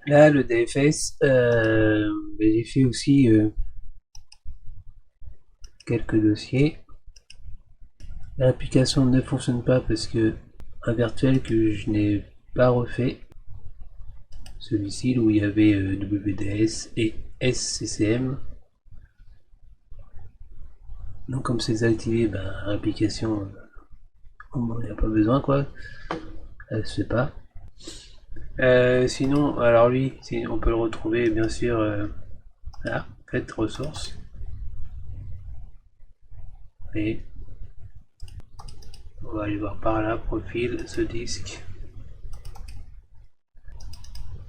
Là, le DFS, j'ai fait aussi quelques dossiers. L'application ne fonctionne pas parce que un virtuel que je n'ai pas refait, celui-ci où il y avait WDS et SCCM. Donc comme c'est désactivé, ben, l'application, il n'y a pas besoin quoi, elle se fait pas. Sinon, alors lui, on peut le retrouver bien sûr là, faites ressources. Et on va aller voir par là, profil, ce disque,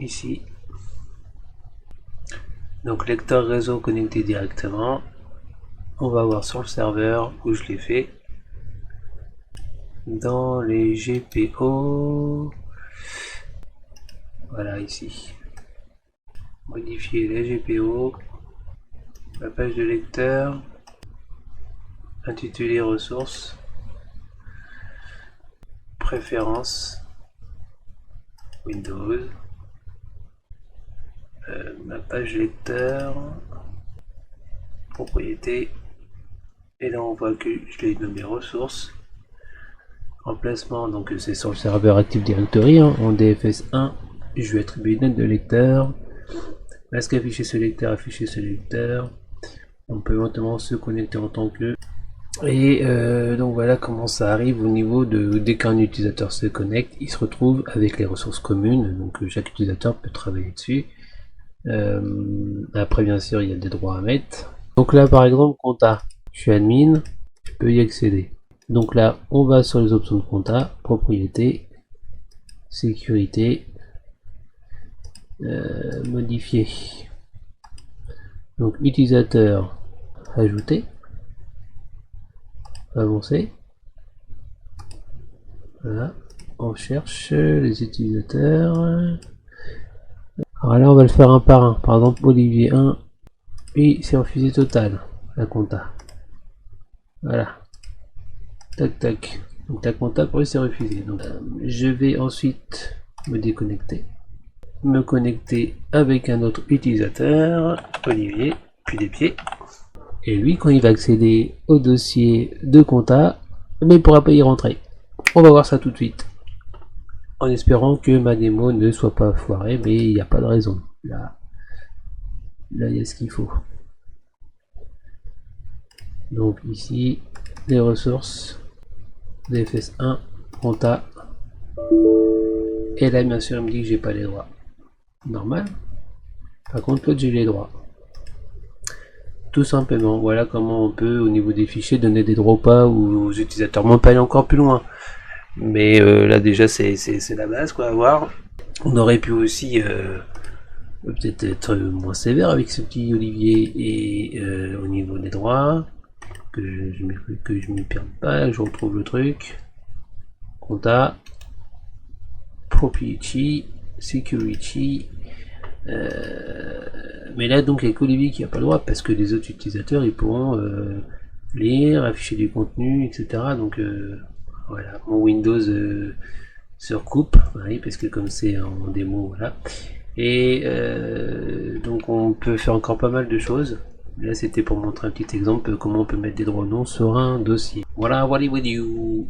ici. Donc lecteur réseau connecté directement. On va voir sur le serveur où je l'ai fait. Dans les GPO. Voilà ici. Modifier les GPO. La page de lecteur. Intitulé ressources. Préférences. Windows. Ma page lecteur. Propriété. Et là on voit que je l'ai nommé ressources. Emplacement, donc c'est sur le serveur Active Directory, hein, en DFS1, je vais attribuer une note de lecteur, masque afficher ce lecteur, afficher ce lecteur, on peut éventuellement se connecter en tant que... Et donc voilà comment ça arrive au niveau de... Dès qu'un utilisateur se connecte, il se retrouve avec les ressources communes, donc chaque utilisateur peut travailler dessus. Après bien sûr il y a des droits à mettre. Donc là par exemple compta, je suis admin, je peux y accéder. Donc là, on va sur les options de compta, propriété, sécurité, modifier. Donc utilisateur, ajouter, avancer. Voilà, on cherche les utilisateurs. Alors là, on va le faire un par un. Par exemple, Olivier 1, et c'est refusé total, la compta. Voilà, tac tac. Donc la compta pour lui c'est refusé. Donc je vais ensuite me déconnecter. Me connecter avec un autre utilisateur, Olivier, puis des pieds. Et lui, quand il va accéder au dossier de compta, mais il ne pourra pas y rentrer. On va voir ça tout de suite. En espérant que ma démo ne soit pas foirée, mais il n'y a pas de raison. Là, il y a ce qu'il faut. Donc ici, les ressources, DFS1, compta. Et là, bien sûr, il me dit que j'ai pas les droits. Normal. Par contre, l'autre, j'ai les droits. Tout simplement, voilà comment on peut, au niveau des fichiers, donner des droits ou pas aux utilisateurs. On peut aller encore plus loin. Mais là, déjà, c'est la base, quoi, à voir. On aurait pu aussi peut-être être moins sévère avec ce petit Olivier et au niveau des droits. Que je ne m'y perde pas, que je retrouve le truc. Compta. Propriety. Security. Mais là donc avec Olivier qui n'a pas le droit parce que les autres utilisateurs ils pourront lire, afficher du contenu, etc. Donc voilà, mon Windows se recoupe, oui, parce que comme c'est en démo, voilà. Et donc on peut faire encore pas mal de choses. Là c'était pour montrer un petit exemple comment on peut mettre des droits non sur un dossier. Voilà, what do you